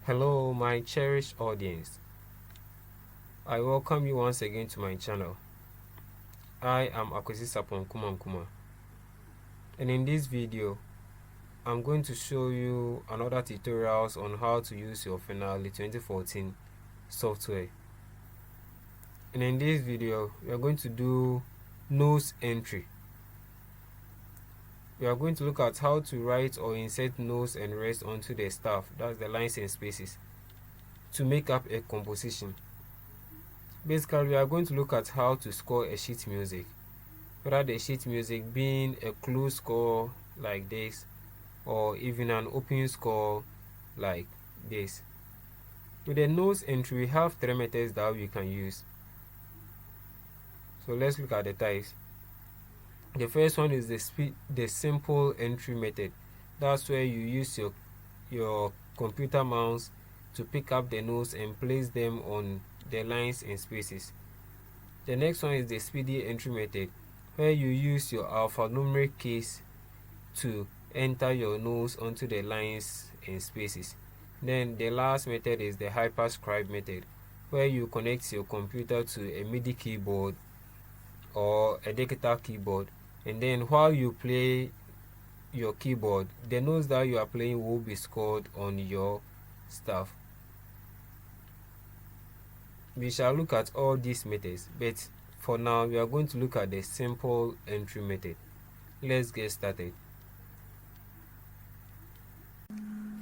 Hello, my cherished audience. I welcome you once again to my channel. I am Akwesi Sapon Kuma, and in this video, I'm going to show you another tutorials on how to use your Finale 2014 software. And in this video, we are going to do nose entry. We are going to look at how to write or insert nose and rest onto the staff, that's the lines and spaces, to make up a composition. Basically, we are going to look at how to score a sheet music, whether the sheet music being a closed score like this or even an open score like this. With the nose entry, we have three methods that we can use. So let's look at the types. The first one is the simple entry method. That's where you use your computer mouse to pick up the notes and place them on the lines and spaces. The next one is the speedy entry method, where you use your alphanumeric keys to enter your notes onto the lines and spaces. Then the last method is the hyperscribe method, where you connect your computer to a MIDI keyboard or a digital keyboard, and then while you play your keyboard, the notes that you are playing will be scored on your staff. We shall look at all these methods, but for now we are going to look at the simple entry method. Let's get started.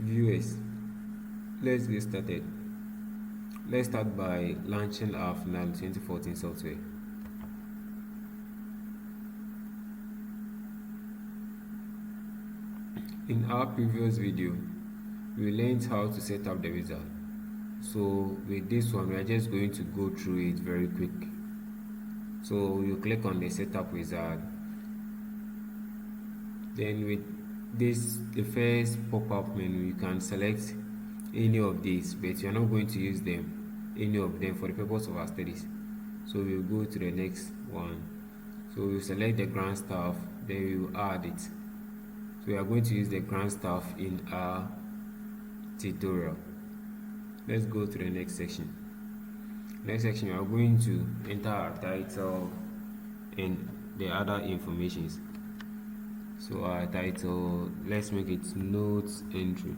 Viewers, let's get started. Let's start by launching our Finale 2014 software. In our previous video, we learned how to set up the wizard. So with this one, we are just going to go through it very quick. So you click on the setup wizard. Then with this, the first pop-up menu, you can select any of these, but you are not going to use any of them for the purpose of our studies. So we'll go to the next one. So we'll select the grand staff, then we will add it. So we are going to use the grand staff in our tutorial. Let's go to the next section. Next section, we are going to enter our title and the other informations. So our title, let's make it notes entry.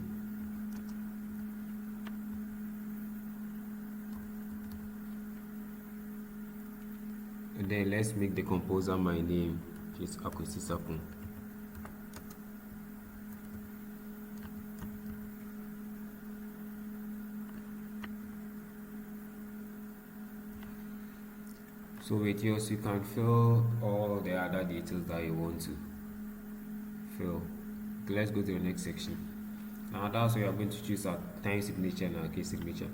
And then let's make the composer my name, which is Akwesi Sapon. So with yours, you can fill all the other details that you want to fill. Okay, let's go to the next section. Now that's where we are going to choose our time signature and our key signature.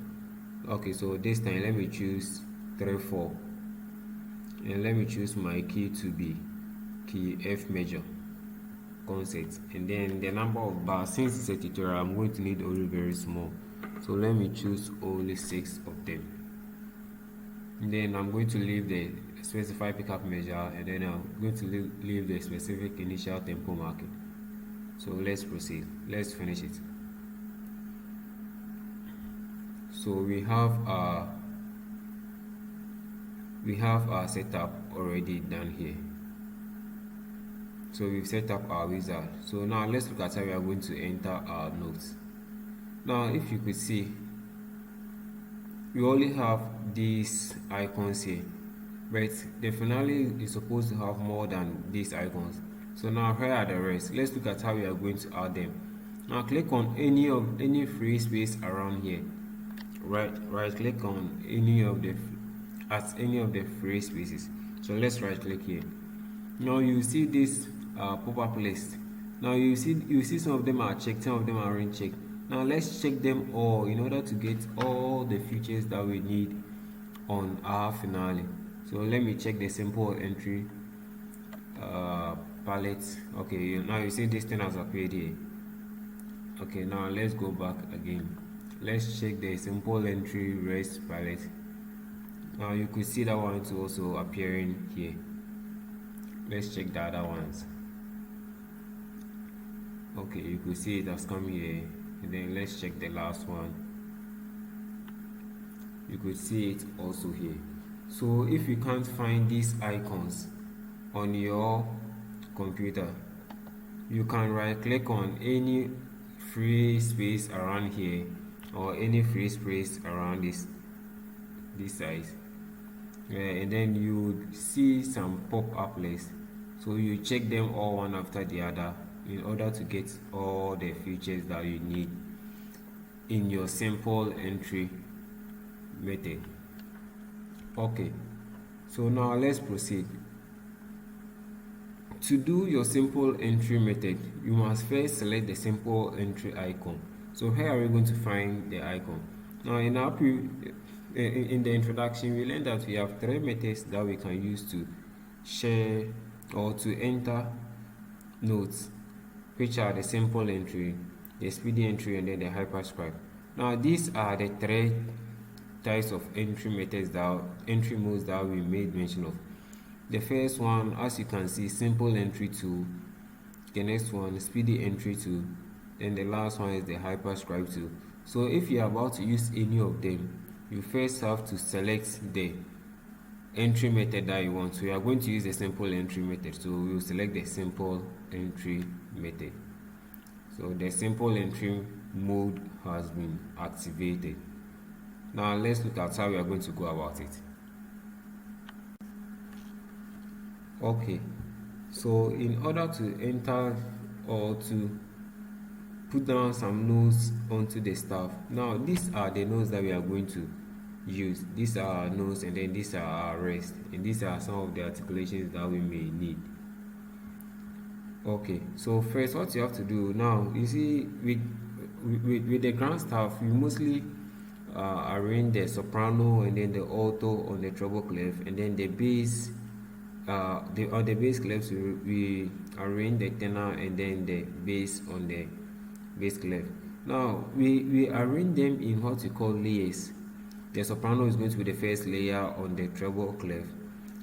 Okay, so this time let me choose 3/4, and let me choose my key to be key F major concert, and then the number of bars. Since it's a tutorial, I'm going to need only very small, so let me choose only 6 of them. And then I'm going to leave the specified pickup measure, and then I'm going to leave the specific initial tempo marking. So let's proceed. Let's finish it. So we have our setup already done here. So we've set up our wizard. So now let's look at how we are going to enter our notes. Now if you could see, we only have these icons here, but the Finale is supposed to have more than these icons. So now here are the rest. Let's look at how we are going to add them. Now click on any free space around here. Right click on any of the free spaces. So let's right click here. Now you see this pop-up list. Now you see some of them are checked, some of them are unchecked. Now let's check them all in order to get all the features that we need on our Finale. So let me check the simple entry palette. Okay, now you see this thing has appeared here. Okay, now let's go back again. Let's check the simple entry rest palette. Now you could see that one is also appearing here. Let's check the other ones. Okay, you could see it has come here. And then let's check the last one. you could see it also here. So if you can't find these icons on your computer, you can right click on any free space around here or any free space around this size, and then you see some pop-up lists. So you check them all one after the other in order to get all the features that you need in your simple entry method. Okay, so now let's proceed. To do your simple entry method, you must first select the simple entry icon. So here are we going to find the icon. Now in the introduction, we learned that we have three methods that we can use to share or to enter notes, which are the simple entry, the speedy entry, and then the hyperscribe. Now these are the three types of entry modes that we made mention of. The first one, as you can see, simple entry 2. The next one, speedy entry 2. Then the last one is the hyperscribe 2. So if you are about to use any of them, you first have to select the entry method that you want. So you are going to use the simple entry method. So we will select the simple entry method. So the simple entry mode has been activated. Now let's look at how we are going to go about it. Okay, so in order to enter or to put down some nodes onto the staff, now these are the nodes that we are going to use. These are our nodes, and then these are our rest, and these are some of the articulations that we may need. Okay, so first what you have to do now, you see with the ground staff, we mostly arrange the soprano and then the alto on the treble clef, and then the bass on the bass clefs we arrange the tenor and then the bass on the bass clef. Now we arrange them in what we call layers. The soprano is going to be the first layer on the treble clef,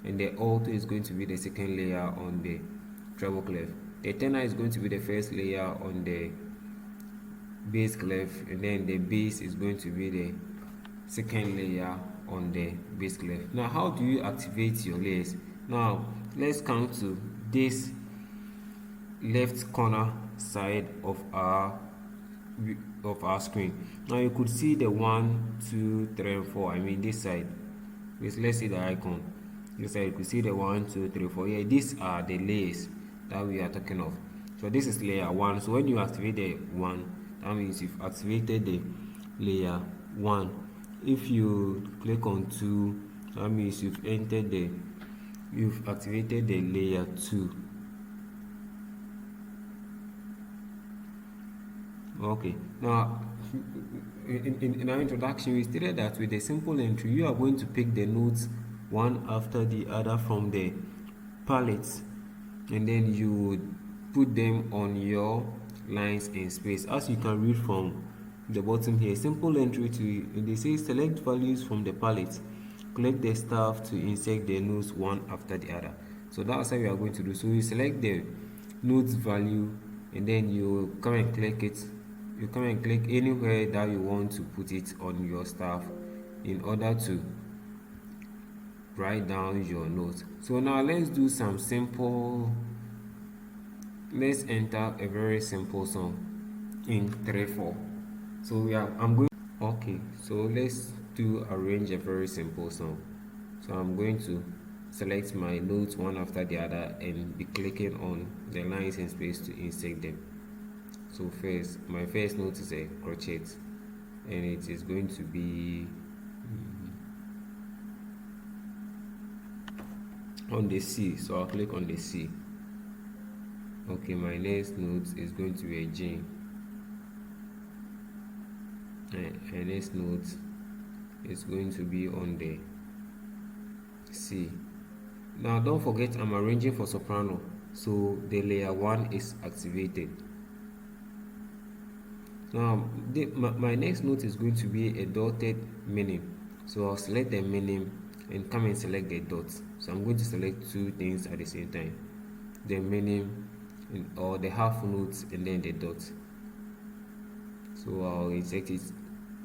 and the alto is going to be the second layer on the treble clef. The tenor is going to be the first layer on the bass clef, and then the bass is going to be the second layer on the bass clef. Now how do you activate your layers? Now let's come to this left corner side of our screen. Now you could see the 1, 2, 3, and 4. I mean this side. Let's see the icon. This side you could see the 1, 2, 3, 4. Yeah, these are the layers that we are talking of. So this is layer 1. So when you activate the 1, that means you've activated the layer 1. If you click on 2, that means you've activated the layer 2. Okay, now in our introduction we stated that with a simple entry you are going to pick the notes one after the other from the palette, and then you would put them on your lines in space. As you can read from the bottom here, simple entry to, they say select values from the palette, click the staff to insert the nodes one after the other. So that's how we are going to do. So you select the nodes value, and then you come and click it. You come and click anywhere that you want to put it on your staff in order to write down your notes. So now let's do some simple, let's enter a very simple song in 3/4. So okay, so let's arrange a very simple song. So I'm going to select my notes one after the other and be clicking on the lines in space to insert them. So first, my first note is a crochet, and it is going to be on the C. So I'll click on the C. Okay, my next note is going to be a G. And next note is going to be on the C. Now don't forget I'm arranging for soprano, so the layer 1 is activated. Now my next note is going to be a dotted minim, so I'll select the minim and come and select the dots. So I'm going to select two things at the same time, the minim or the half notes and then the dot. So I'll insert it,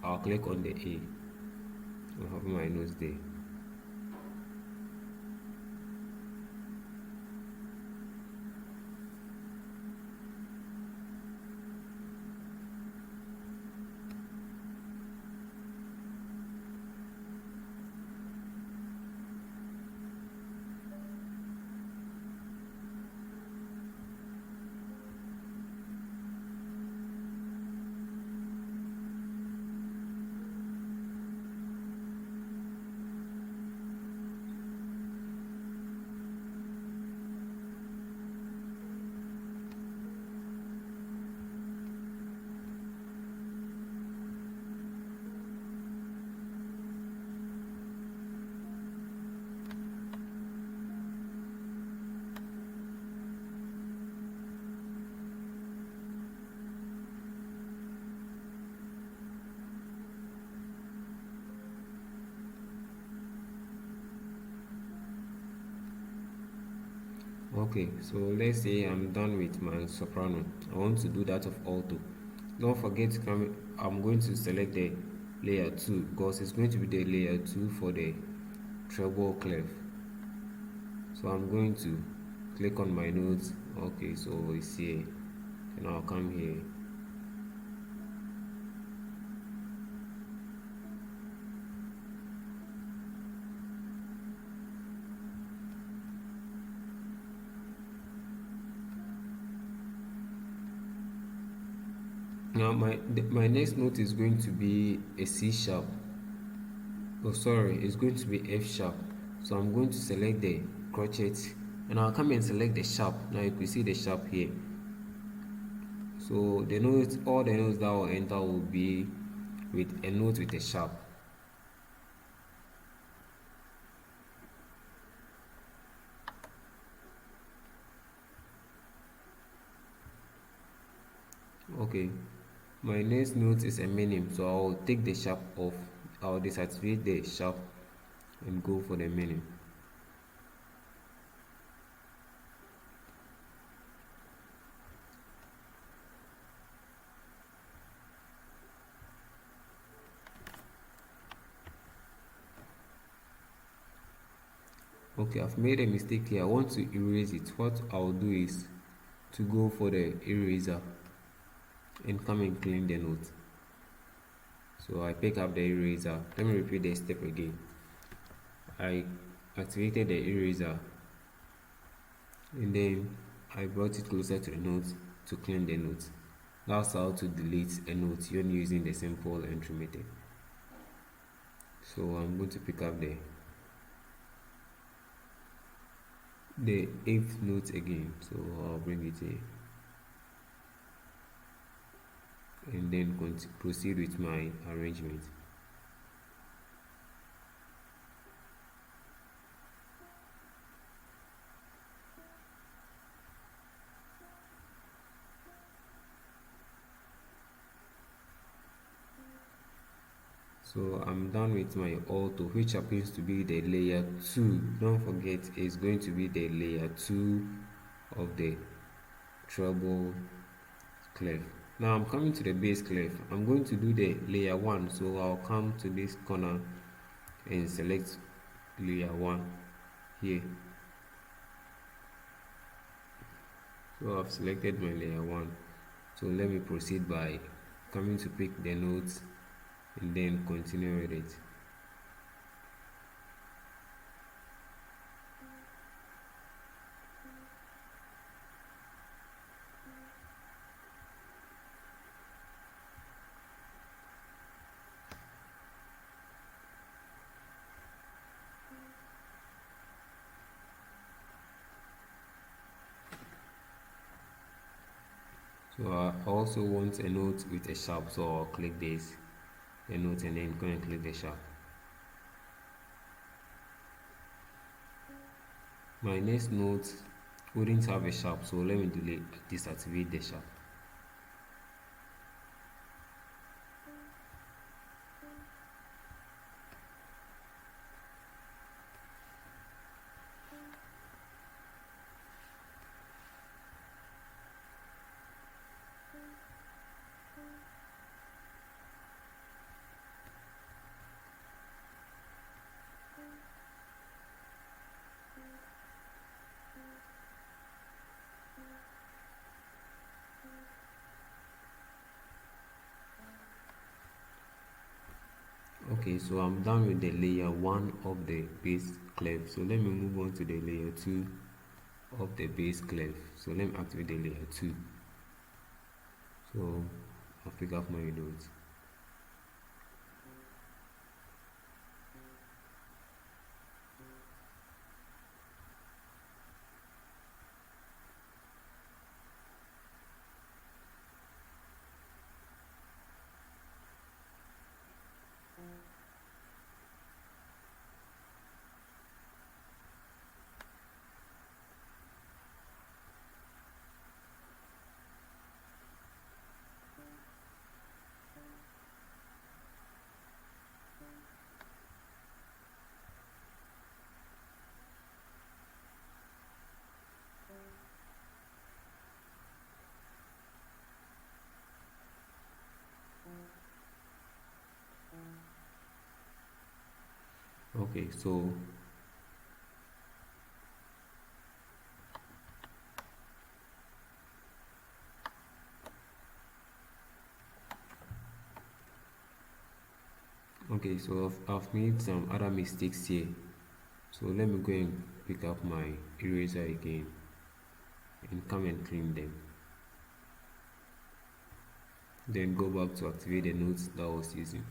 I'll click on the A, I have my notes there. Okay, so let's say I'm done with my soprano. I want to do that of alto. Don't forget to come. I'm going to select the layer 2 because it's going to be the layer 2 for the treble clef. So I'm going to click on my notes. Okay, so it's here. And I'll come here. Now my next note is going to be a C sharp. Oh sorry, it's going to be F sharp. So I'm going to select the crochet and I'll come and select the sharp. Now you can see the sharp here. So the notes, all the notes that will enter will be with a note with a sharp. Okay, my next note is a minim, so I'll take the sharp off. I'll deactivate the sharp and go for the minim. Okay, I've made a mistake here. I want to erase it. What I'll do is to go for the eraser and come and clean the note. So I pick up the eraser. Let me repeat the step again. I activated the eraser and then I brought it closer to the note to clean the note. That's how to delete a note when using the simple entry method. So I'm going to pick up the eighth note again, so I'll bring it here and then proceed with my arrangement. So I'm done with my alto, which happens to be the layer 2. Don't forget, it's going to be the layer 2 of the treble clef. Now I'm coming to the bass clef. I'm going to do the layer 1, so I'll come to this corner and select layer 1 here. So I've selected my layer 1. So let me proceed by coming to pick the notes and then continue with it. So I also want a note with a sharp, so I'll click this, the note, and then go and click the sharp. My next note wouldn't have a sharp, so let me deactivate the sharp. Okay, so I'm done with the layer 1 of the base clef. So let me move on to the layer 2 of the base clef. So let me activate the layer 2. So I'll pick up my nodes. Okay, so I've made some other mistakes here. So let me go and pick up my eraser again and come and clean them. Then go back to activate the nodes that I was using.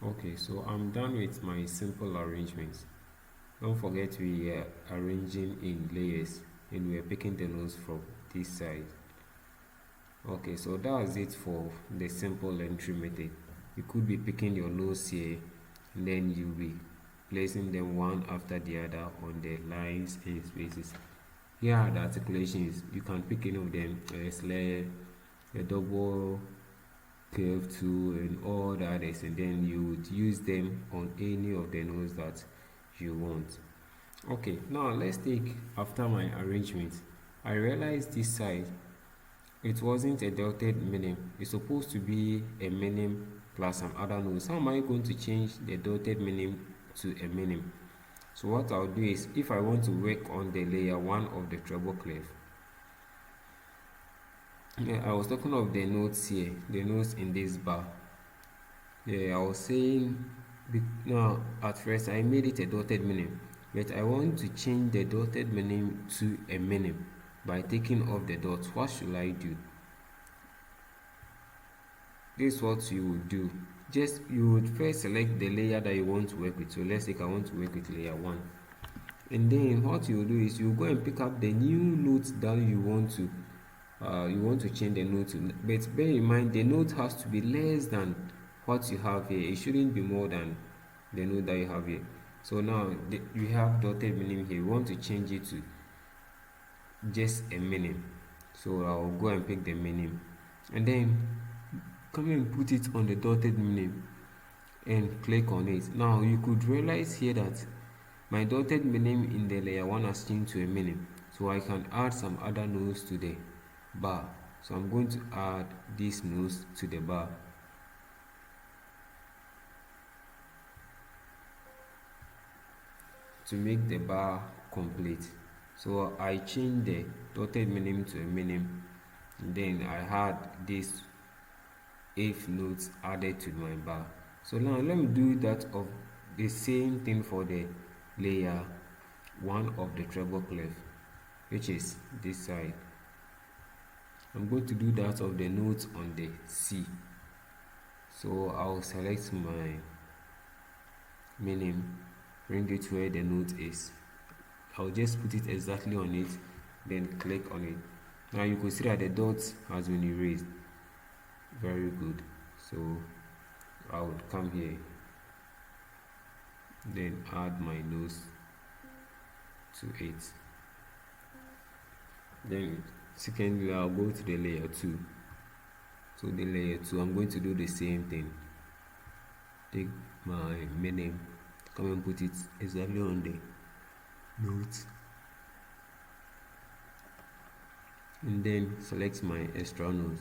Okay, so I'm done with my simple arrangements. Don't forget we are arranging in layers and we are picking the nodes from this side. Okay, so that's it for the simple entry method. You could be picking your nodes here and then you'll be placing them one after the other on the lines and spaces. Here are the articulations. You can pick any of them, a slare, a double curve tool and all the others, and then you would use them on any of the nodes that you want. Okay, now let's take after my arrangement. I realized this side it wasn't a dotted minim, it's supposed to be a minim plus some other nodes. How am I going to change the dotted minim to a minim? So what I'll do is, if I want to work on the layer 1 of the treble clef, yeah, I was talking of the nodes here, the nodes in this bar. Yeah, I was saying now at first I made it a dotted minim, but I want to change the dotted minim to a minim by taking off the dots. What should I do? This is what you would do. Just you would first select the layer that you want to work with. So let's say I want to work with layer 1, and then what you do is you go and pick up the new note that you want to change the note to. But bear in mind the note has to be less than what you have here. It shouldn't be more than the note that you have here. So now you have dotted minim here. We want to change it to just a minim. So I'll go and pick the minim and then come and put it on the dotted minim and click on it. Now you could realize here that my dotted minim in the layer 1 has changed to a minim, so I can add some other nodes to the bar. So I'm going to add these nodes to the bar. To make the bar complete. So I changed the dotted minim to a minim, and then I had these if nodes added to my bar. So now let me do that of the same thing for the layer 1 of the treble clef, which is this side. I'm going to do that of the notes on the C. So I'll select my minim, bring it where the note is. I'll just put it exactly on it, then click on it. Now you can see that the dot has been erased. Very good. So I would come here, then add my nose to it. Then secondly, I'll go to the layer 2. So the layer 2, I'm going to do the same thing. Take my minim, come and put it exactly on the note, and then select my extra note.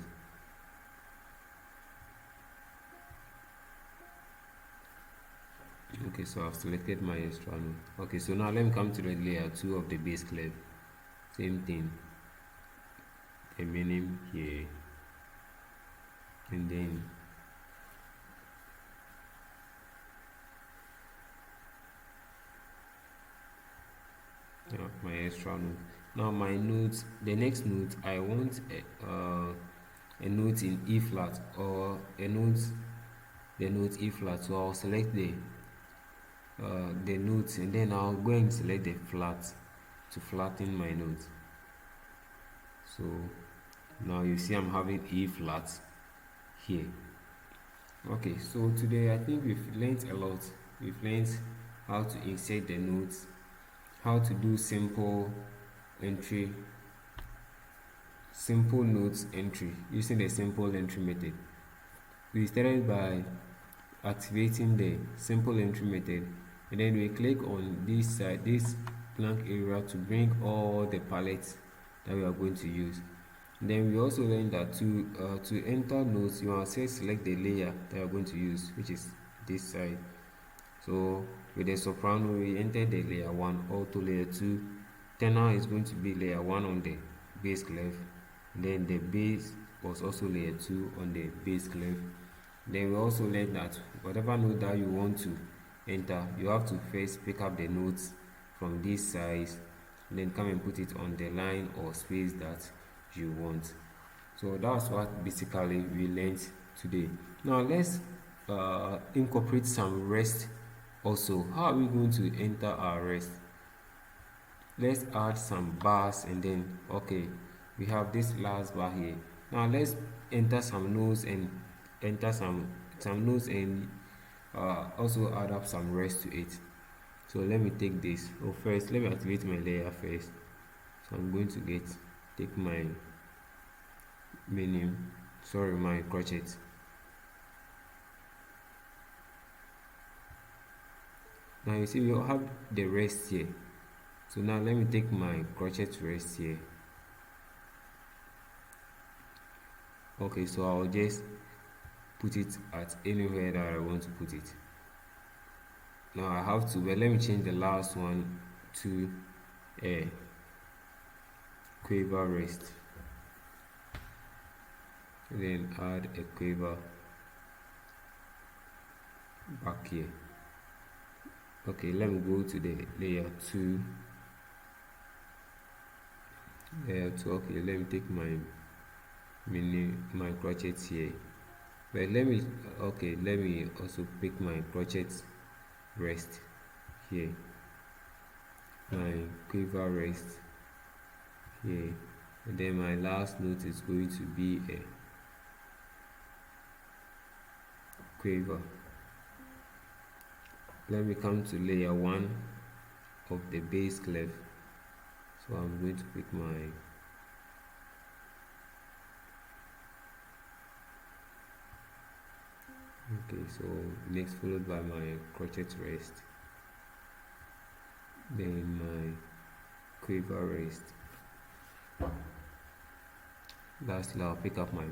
Okay, so I've selected my extra note. Okay, so now let me come to the layer 2 of the base clef. Same thing, the meaning here, and then my extra note. Now my note, the next note, I want a note in E flat, or a note, the note E flat. So I'll select the notes, and then I'll go and select the flat to flatten my note. So now you see I'm having E flat here. Okay, so today I think we've learned a lot. We've learned how to insert the notes, how to do simple notes entry using the simple entry method. We started by activating the simple entry method, and then we click on this side, this blank area, to bring all the palettes that we are going to use. And then we also learned that to enter notes, you must first select the layer that you are going to use, which is this side. So with the soprano, we enter the layer 1, alto layer 2, tenor is going to be layer 1 on the bass clef, then the bass was also layer 2 on the bass clef. Then we also learned that whatever note that you want to enter, you have to first pick up the notes from this size, then come and put it on the line or space that you want. So that's what basically we learned today. Now let's incorporate some rest also. How are we going to enter our rest? Let's add some bars, and then okay, we have this last bar here. Now let's enter some notes and enter some notes, and also add up some rest to it. So let me take this. Oh, first let me activate my layer first. So I'm going to take my my crochet. Now you see we all have the rest here. So now let me take my crochet rest here. Okay, so I'll just put it at anywhere that I want to put it. Now I have to, but let me change the last one to a quiver rest, and then add a quiver back here. Okay, let me go to the layer 2. Okay, let me take my crochet here, but let me also pick my crochet rest here, my quiver rest here, and then my last note is going to be a quiver. Let me come to layer 1 of the bass clef. So I'm going to pick my so next followed by my crochet rest, then my quiver rest. Lastly, I'll pick up my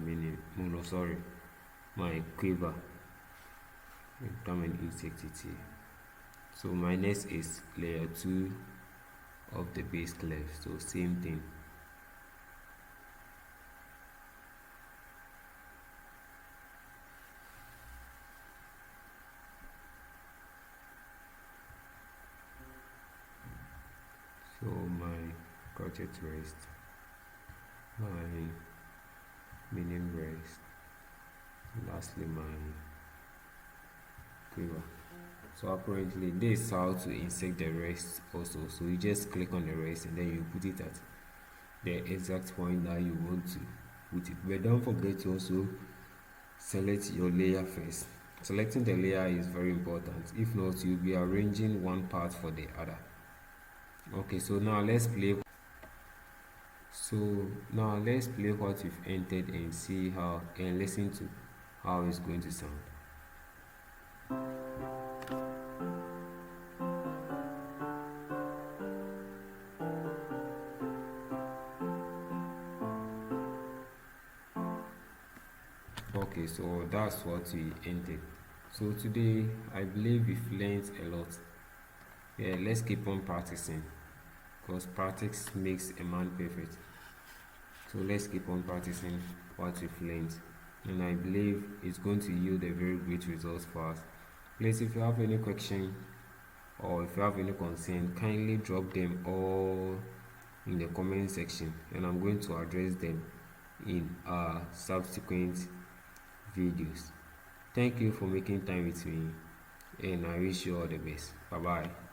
my quiver, and come and insert it here. So my next is layer 2 of the bass clef, so same thing. So my crochet rest, my medium rest, lastly my quiver. So apparently this is how to insert the rest also. So you just click on the rest, and then you put it at the exact point that you want to put it. But don't forget to also select your layer first. Selecting the layer is very important. If not, you'll be arranging one part for the other. Okay, so now let's play. So now let's play what we've entered and see how, and listen to how it's going to sound. Okay, so that's what we ended. So today I believe we've learned a lot. Yeah, let's keep on practicing because practice makes a man perfect. So let's keep on practicing what we've learned, and I believe it's going to yield a very great result for us. Please, if you have any question or if you have any concern, kindly drop them all in the comment section, and I'm going to address them in subsequent videos. Thank you for making time with me, and I wish you all the best. Bye bye.